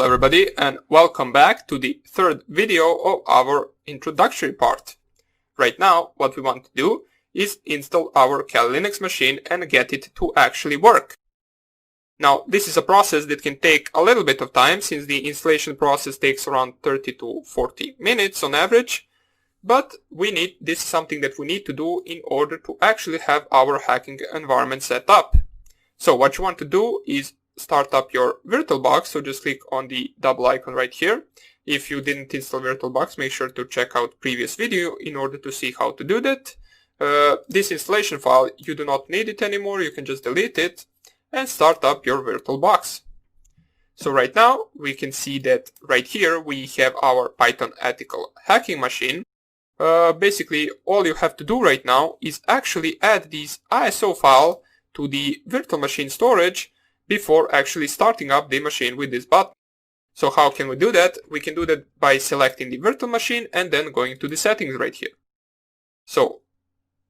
everybody, and welcome back to the third video of our introductory part. Right now what we want to do is install our Kali Linux machine and get it to actually work. Now this is a process that can take a little bit of time, since the installation process takes around 30 to 40 minutes on average, but this is something that we need to do in order to actually have our hacking environment set up. So what you want to do is start up your VirtualBox, so just click on the double icon right here. If you didn't install VirtualBox, make sure to check out previous video in order to see how to do that. This installation file, you do not need it anymore, you can just delete it and start up your VirtualBox. So right now we can see that right here we have our Python ethical hacking machine. Basically all you have to do right now is actually add this ISO file to the virtual machine storage before actually starting up the machine with this button. So how can we do that? We can do that by selecting the virtual machine and then going to the settings right here. So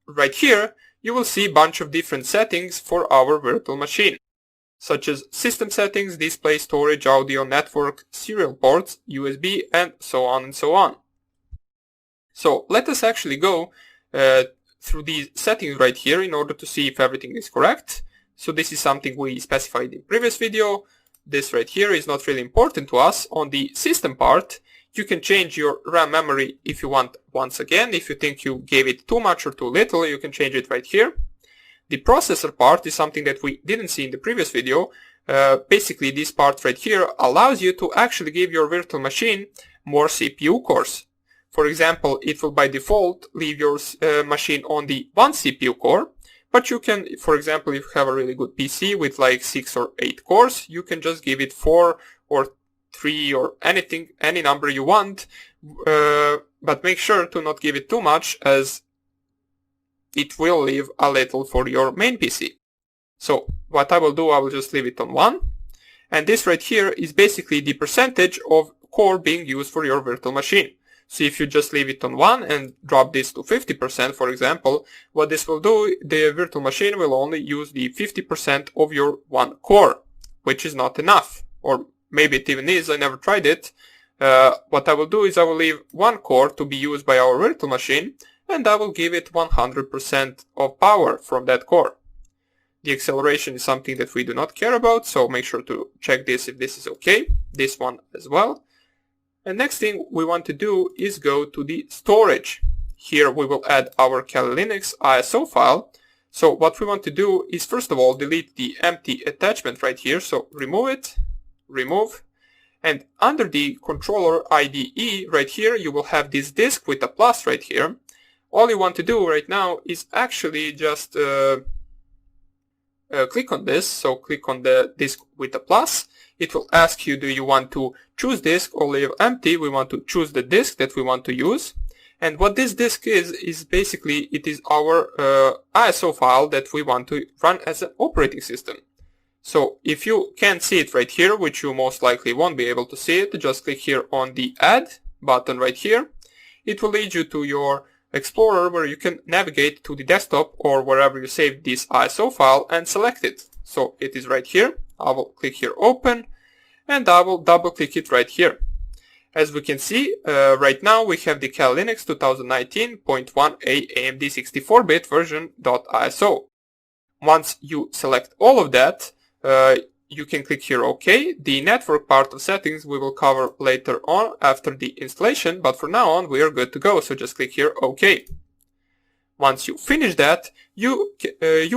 right here you will see a bunch of different settings for our virtual machine, such as system settings, display, storage, audio, network, serial ports, USB, and so on and so on. So let us actually go through these settings right here in order to see if everything is correct. So this is something we specified in previous video. This right here is not really important to us. On the system part, you can change your RAM memory if you want once again. If you think you gave it too much or too little, you can change it right here. The processor part is something that we didn't see in the previous video. Basically this part right here allows you to actually give your virtual machine more CPU cores. For example, it will by default leave your machine on the 1 CPU core. But you can, for example, if you have a really good PC with like 6 or 8 cores, you can just give it 4 or 3 or anything, any number you want. But make sure to not give it too much, as it will leave a little for your main PC. So what I will do, I will just leave it on 1. And this right here is basically the percentage of core being used for your virtual machine. So if you just leave it on 1 and drop this to 50%, for example, what this will do, the virtual machine will only use the 50% of your 1 core, which is not enough. Or maybe it even is, I never tried it. What I will do is I will leave 1 core to be used by our virtual machine, and I will give it 100% of power from that core. The acceleration is something that we do not care about, so make sure to check this if this is okay. This one as well. And next thing we want to do is go to the storage. Here we will add our Kali Linux ISO file. So what we want to do is first of all delete the empty attachment right here. So remove it, remove. And under the controller IDE right here you will have this disk with a plus right here. All you want to do right now is actually just click on this. So click on the disk with a plus. It will ask you, do you want to choose disk or leave empty? We want to choose the disk that we want to use. And what this disk is basically, it is our ISO file that we want to run as an operating system. So if you can't see it right here, which you most likely won't be able to see it, just click here on the add button right here. It will lead you to your Explorer, where you can navigate to the desktop or wherever you saved this ISO file and select it. So it is right here. I will click here open, and I will double click it right here. As we can see, right now we have the Kali Linux 2019.1a AMD 64-bit version.iso. Once you select all of that, you can click here OK. The network part of settings we will cover later on after the installation, but for now on we are good to go, so just click here OK. Once you finish that, you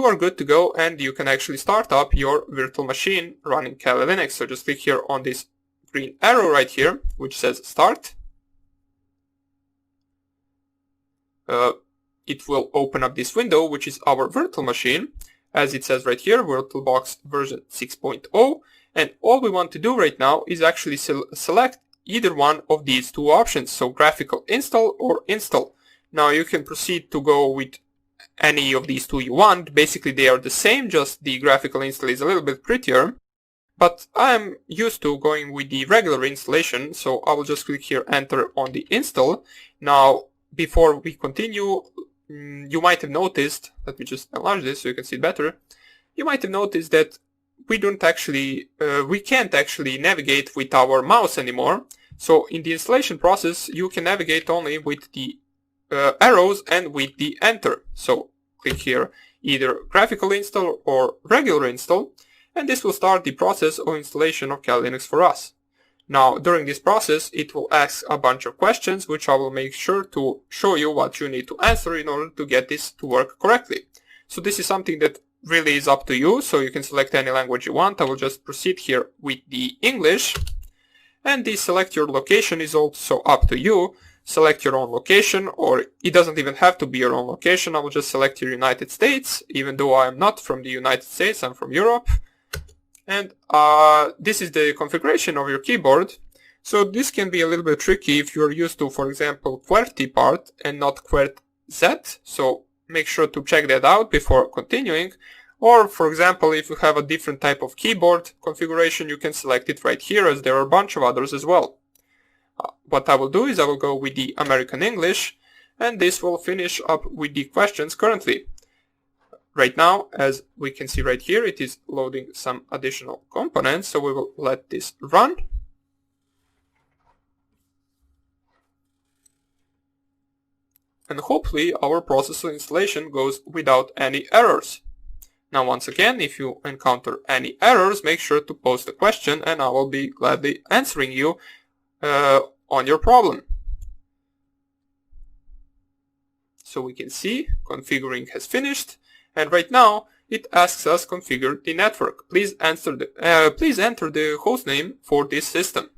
are good to go, and you can actually start up your virtual machine running Kali Linux. So just click here on this green arrow right here, which says start. It will open up this window, which is our virtual machine. As it says right here, VirtualBox version 6.0. And all we want to do right now is actually select either one of these two options. So graphical install or install. Now you can proceed to go with any of these two you want. Basically they are the same, just the graphical install is a little bit prettier. But I'm used to going with the regular installation, so I will just click here enter on the install. Now before we continue, you might have noticed, let me just enlarge this so you can see it better. You might have noticed that we can't actually navigate with our mouse anymore. So in the installation process, you can navigate only with the arrows and with the enter. So click here either graphical install or regular install, and this will start the process of installation of Kali Linux for us. Now during this process it will ask a bunch of questions, which I will make sure to show you what you need to answer in order to get this to work correctly. So this is something that really is up to you, so you can select any language you want. I will just proceed here with the English, and the select your location is also up to you. Select your own location, or it doesn't even have to be your own location. I will just select your United States, even though I am not from the United States, I'm from Europe. And this is the configuration of your keyboard. So this can be a little bit tricky if you're used to, for example, QWERTY part and not QWERTZ. So make sure to check that out before continuing. Or, for example, if you have a different type of keyboard configuration, you can select it right here, as there are a bunch of others as well. What I will do is I will go with the American English, and this will finish up with the questions currently. Right now, as we can see right here, it is loading some additional components, so we will let this run. And hopefully our process of installation goes without any errors. Now once again, if you encounter any errors, make sure to post a question and I will be gladly answering you on your problem. So we can see configuring has finished, and right now it asks us configure the network. Please enter the hostname for this system.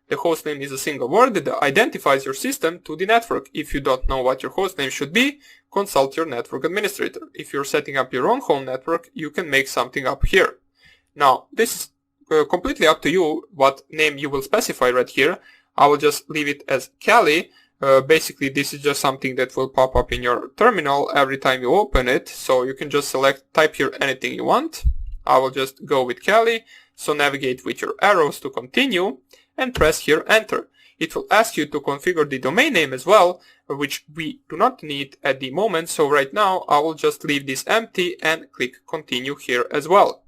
The hostname is a single word that identifies your system to the network. If you don't know what your hostname should be, consult your network administrator. If you're setting up your own home network, you can make something up here. Now this is completely up to you what name you will specify right here. I will just leave it as Kali. Basically this is just something that will pop up in your terminal every time you open it, so you can just type here anything you want. I will just go with Kali, so navigate with your arrows to continue and press here enter. It will ask you to configure the domain name as well, which we do not need at the moment, so right now I will just leave this empty and click continue here as well.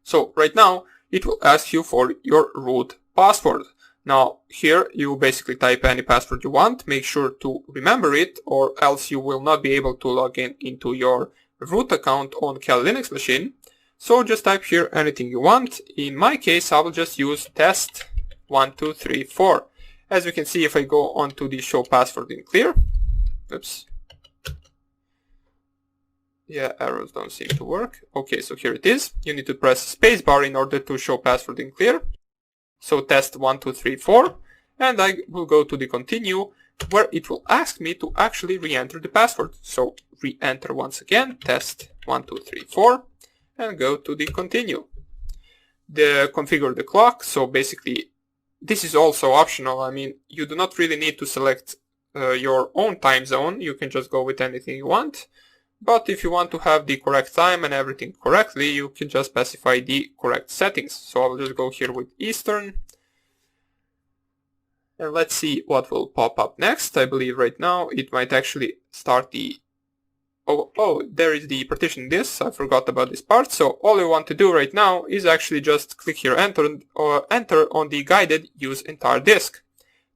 So right now it will ask you for your root password. Now here you basically type any password you want. Make sure to remember it, or else you will not be able to log into your root account on Kali Linux machine. So just type here anything you want. In my case I will just use test1234. As you can see, if I go on to the show password in clear, oops, yeah, arrows don't seem to work. Okay, so here it is. You need to press spacebar in order to show password in clear. So test1234, and I will go to the continue, where it will ask me to actually re-enter the password. So re-enter once again, test1234, and go to the continue. Configure the clock. So basically this is also optional. I mean, you do not really need to select your own time zone. You can just go with anything you want. But if you want to have the correct time and everything correctly, you can just specify the correct settings. So I'll just go here with Eastern. And let's see what will pop up next. I believe right now it might actually start the... Oh, there is the partition disk. I forgot about this part. So all you want to do right now is actually just click here enter, or enter on the guided use entire disk.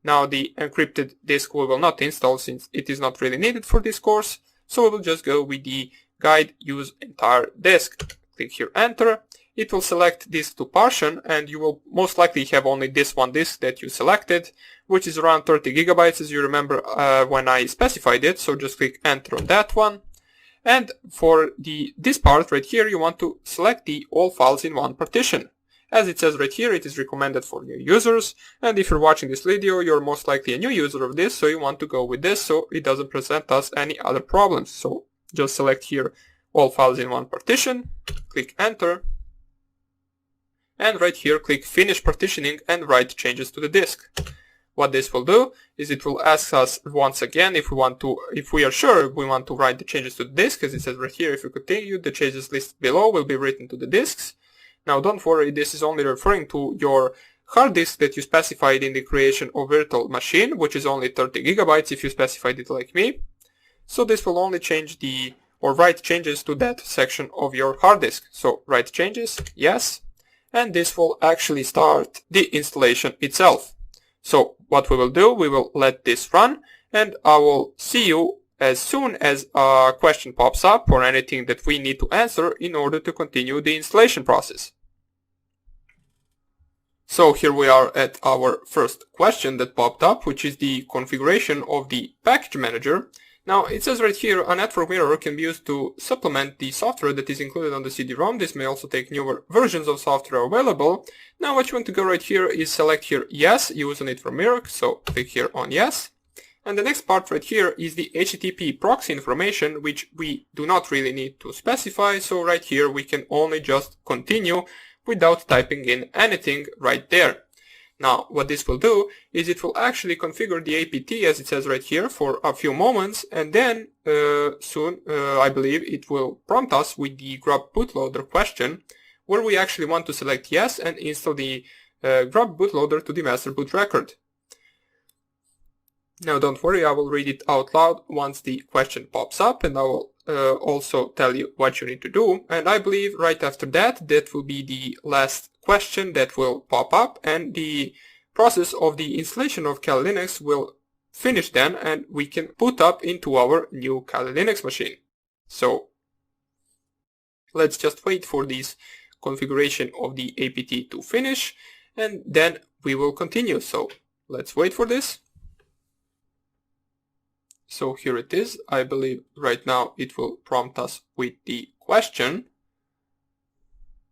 Now the encrypted disk we will not install since it is not really needed for this course. So we will just go with the guide use entire disk. Click here enter. It will select disk to partition, and you will most likely have only this one disk that you selected, which is around 30 gigabytes as you remember when I specified it. So just click enter on that one. And for this part right here, you want to select the all files in one partition. As it says right here, it is recommended for new users, and if you're watching this video, you're most likely a new user of this, so you want to go with this so it doesn't present us any other problems. So just select here all files in one partition, click enter, and right here click finish partitioning and write changes to the disk. What this will do is it will ask us once again if we are sure we want to write the changes to the disk, as it says right here, if you continue, the changes listed below will be written to the disks. Now don't worry, this is only referring to your hard disk that you specified in the creation of virtual machine, which is only 30 gigabytes if you specified it like me. So this will only change the or write changes to that section of your hard disk. So write changes, yes, and this will actually start the installation itself. So what we will do, we will let this run, and I will see you as soon as a question pops up or anything that we need to answer in order to continue the installation process. So here we are at our first question that popped up, which is the configuration of the package manager. Now it says right here, a network mirror can be used to supplement the software that is included on the CD-ROM. This may also take newer versions of software available. Now what you want to go right here is select here yes, use a network mirror, so click here on yes. And the next part right here is the HTTP proxy information, which we do not really need to specify. So right here we can only just continue without typing in anything right there. Now what this will do is it will actually configure the APT as it says right here for a few moments, and then soon I believe it will prompt us with the grub bootloader question, where we actually want to select yes and install the grub bootloader to the master boot record. Now don't worry, I will read it out loud once the question pops up, and I will also tell you what you need to do. And I believe right after that, that will be the last question that will pop up, and the process of the installation of Kali Linux will finish then, and we can boot up into our new Kali Linux machine. So let's just wait for this configuration of the APT to finish, and then we will continue. So let's wait for this. So here it is. I believe right now it will prompt us with the question.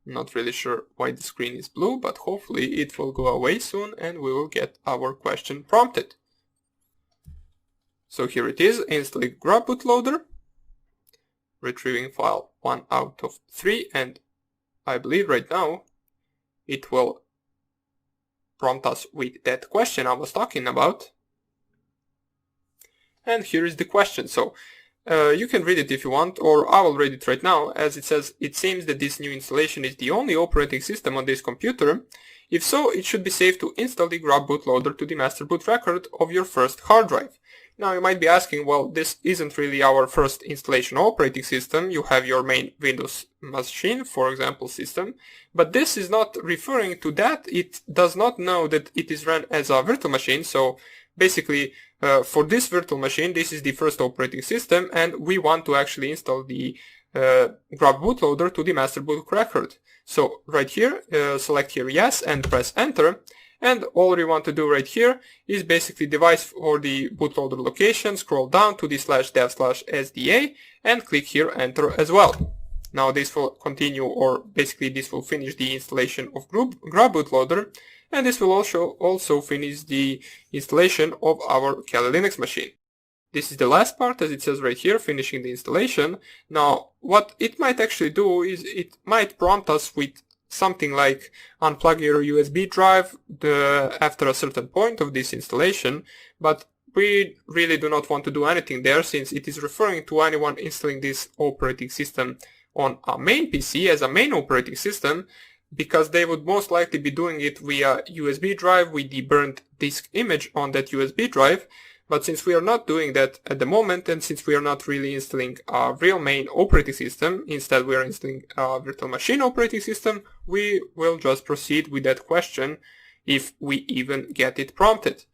Not really sure why the screen is blue, but hopefully it will go away soon and we will get our question prompted. So here it is, installing grub bootloader, retrieving file 1 out of 3, and I believe right now it will prompt us with that question I was talking about. And here is the question. So you can read it if you want, or I will read it right now, as it says, it seems that this new installation is the only operating system on this computer. If so, it should be safe to install the grub bootloader to the master boot record of your first hard drive. Now you might be asking, well, this isn't really our first installation operating system. You have your main Windows machine, for example, system, but this is not referring to that. It does not know that it is run as a virtual machine. So basically, for this virtual machine, this is the first operating system, and we want to actually install the grub bootloader to the master boot record. So right here, select here yes and press enter, and all you want to do right here is basically device for the bootloader location, scroll down to the /dev/sda and click here enter as well. Now this will continue, or basically this will finish the installation of grub bootloader, and this will also finish the installation of our Kali Linux machine. This is the last part, as it says right here, finishing the installation. Now what it might actually do is it might prompt us with something like unplug your USB drive after a certain point of this installation, but we really do not want to do anything there, since it is referring to anyone installing this operating system on a main PC as a main operating system, because they would most likely be doing it via USB drive with the burnt disk image on that USB drive. But since we are not doing that at the moment, and since we are not really installing a real main operating system, instead we are installing a virtual machine operating system, we will just proceed with that question if we even get it prompted.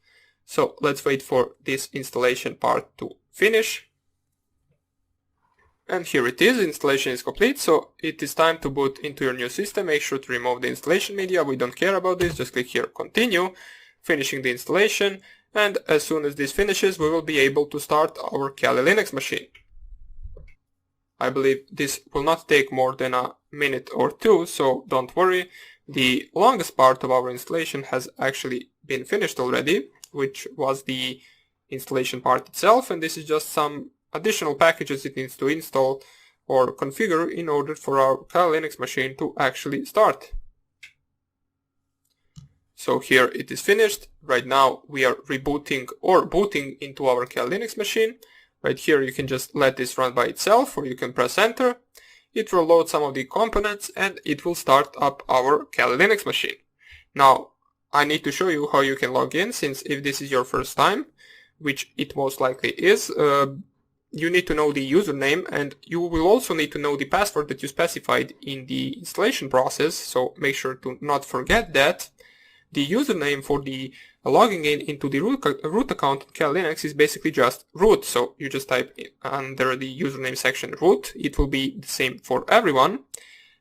So let's wait for this installation part to finish. And here it is, installation is complete, so it is time to boot into your new system. Make sure to remove the installation media, we don't care about this, just click here continue, finishing the installation, and as soon as this finishes we will be able to start our Kali Linux machine. I believe this will not take more than a minute or two, so don't worry. The longest part of our installation has actually been finished already, which was the installation part itself, and this is just some additional packages it needs to install or configure in order for our Kali Linux machine to actually start. So here it is finished. Right now we are rebooting or booting into our Kali Linux machine. Right here you can just let this run by itself, or you can press enter. It will load some of the components and it will start up our Kali Linux machine. Now I need to show you how you can log in, since if this is your first time, which it most likely is, you need to know the username, and you will also need to know the password that you specified in the installation process, so make sure to not forget that. The username for the logging in into the root account on Kali Linux is basically just root, so you just type under the username section root. It will be the same for everyone,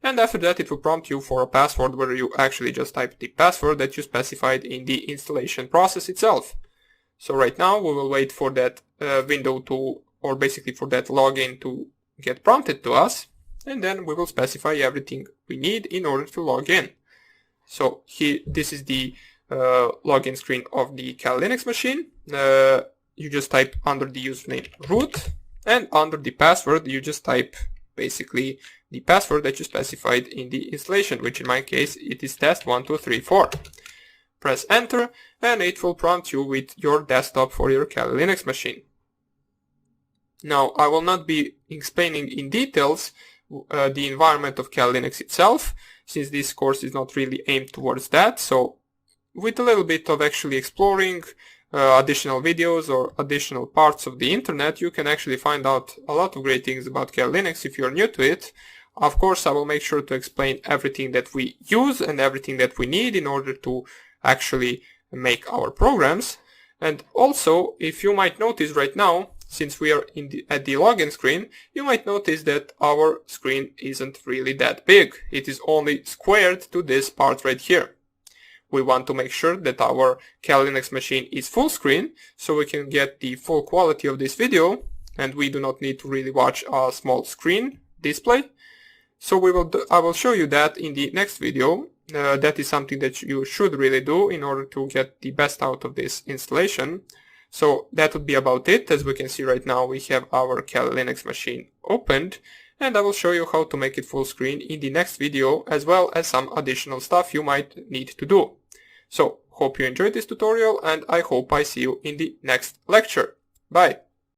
and after that it will prompt you for a password where you actually just type the password that you specified in the installation process itself. So right now we will wait for that window to, or basically for that login to get prompted to us, and then we will specify everything we need in order to log in. So here, this is the login screen of the Kali Linux machine. You just type under the username root, and under the password you just type basically the password that you specified in the installation, which in my case it is test1234. Press enter and it will prompt you with your desktop for your Kali Linux machine. Now I will not be explaining in details the environment of Kali Linux itself, since this course is not really aimed towards that. So with a little bit of actually exploring additional videos or additional parts of the internet, you can actually find out a lot of great things about Kali Linux if you're new to it. Of course, I will make sure to explain everything that we use and everything that we need in order to actually make our programs. And also, if you might notice right now, since we are at the login screen, you might notice that our screen isn't really that big. It is only squared to this part right here. We want to make sure that our Kali Linux machine is full screen, so we can get the full quality of this video, and we do not need to really watch a small screen display. So I will show you that in the next video. That is something that you should really do in order to get the best out of this installation. So that would be about it. As we can see right now, we have our Kali Linux machine opened, and I will show you how to make it full screen in the next video, as well as some additional stuff you might need to do. So hope you enjoyed this tutorial, and I hope I see you in the next lecture. Bye!